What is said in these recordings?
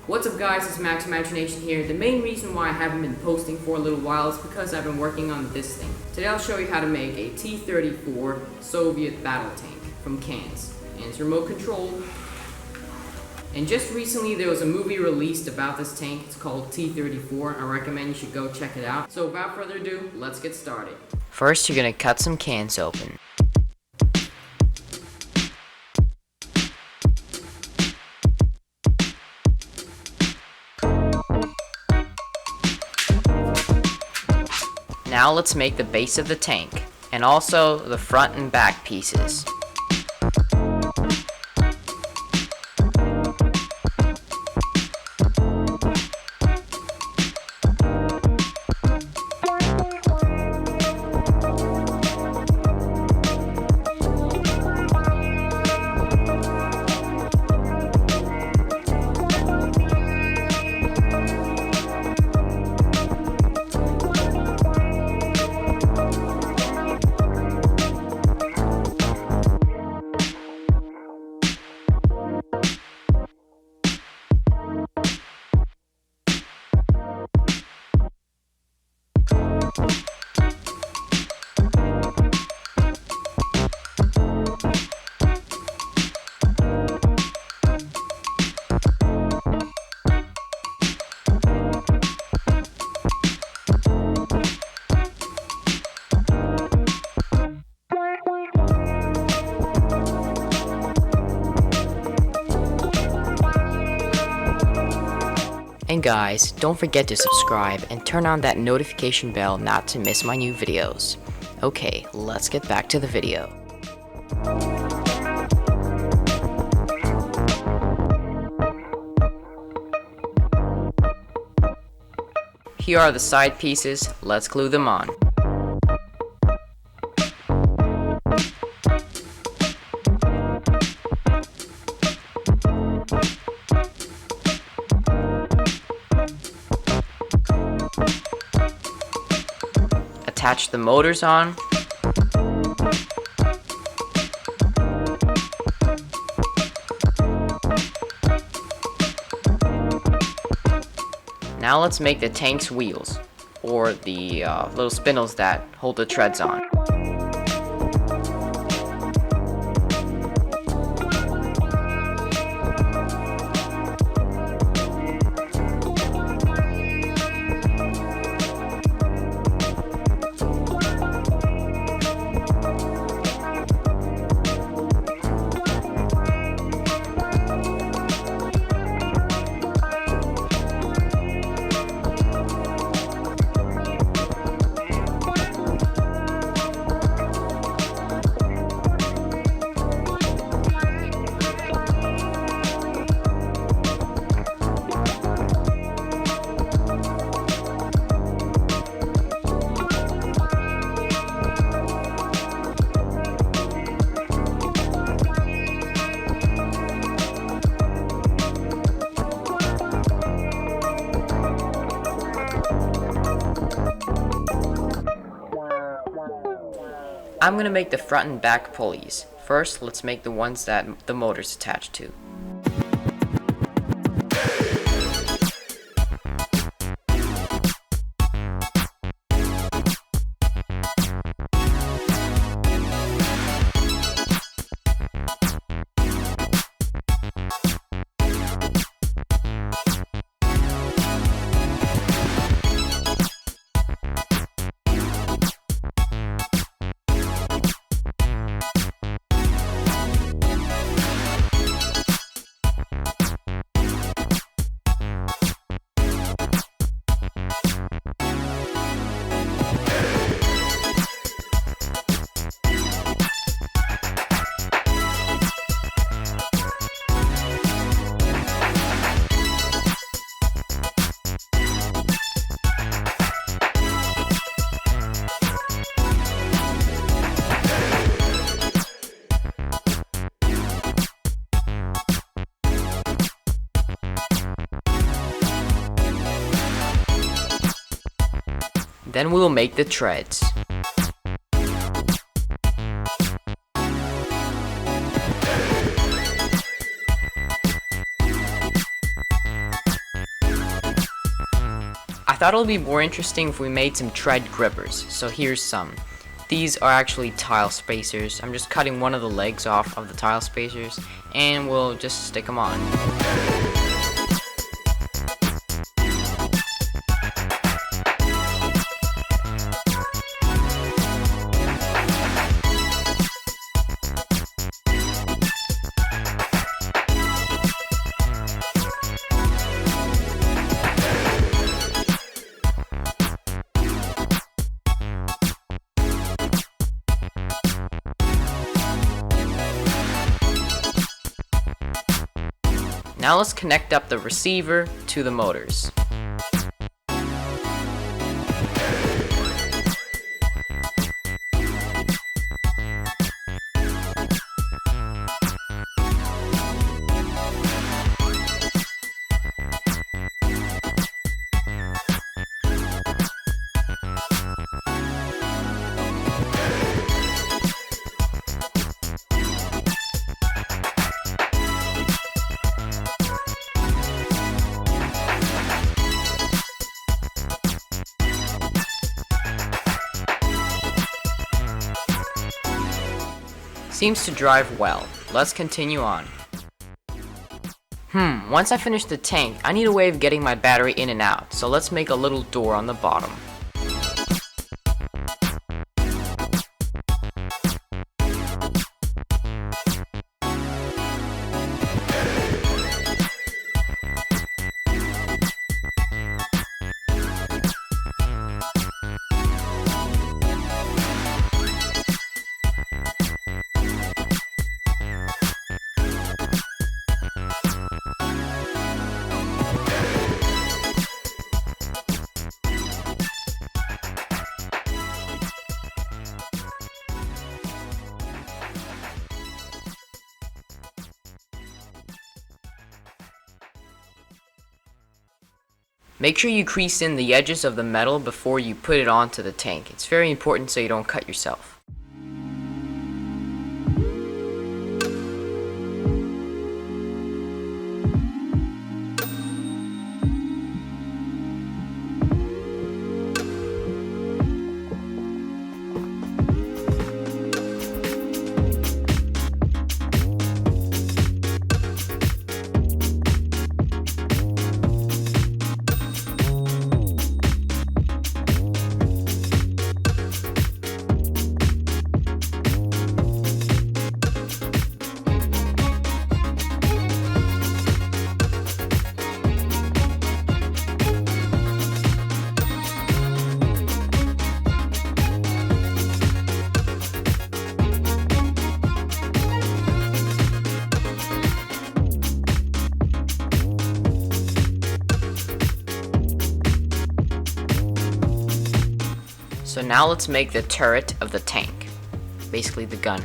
What's up guys, it's Max Imagination here. The main reason why I haven't been posting for a little while is because I've been working on this thing. Today I'll show you how to make a T-34 Soviet battle tank from cans. And it's remote controlled. And just recently there was a movie released about this tank. It's called T-34. I recommend you should go check it out. So without further ado, let's get started. First, you're going to cut some cans open. Now let's make the base of the tank, and also the front and back pieces. And guys, don't forget to subscribe and turn on that notification bell not to miss my new videos. Okay, let's get back to the video. Here are the side pieces, let's glue them on. Attach the motors on. Now let's make the tank's wheels, or the little spindles that hold the treads on. I'm gonna make the front and back pulleys. First, let's make the ones that the motor's attached to. Then we will make the treads. thought it would be more interesting if we made some tread grippers, so here's some. These are actually tile spacers. I'm just cutting one of the legs off of the tile spacers, and we'll just stick them on. Now let's connect up the receiver to the motors. Seems to drive well. Let's continue on. Once I finish the tank, I need a way of getting my battery in and out, so let's make a little door on the bottom. Make sure you crease in the edges of the metal before you put it onto the tank. It's very important so you don't cut yourself. So now let's make the turret of the tank, basically the gun.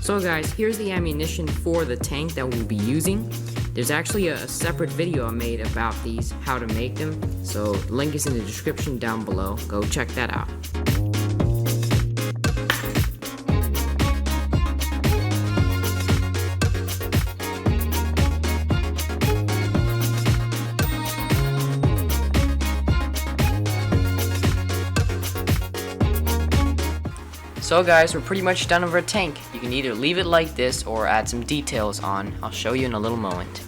So guys, here's the ammunition for the tank that we'll be using. There's actually a separate video I made about these, how to make them, so the link is in the description down below. Go check that out. So guys, we're pretty much done with our tank. You can either leave it like this or add some details on. I'll show you in a little moment.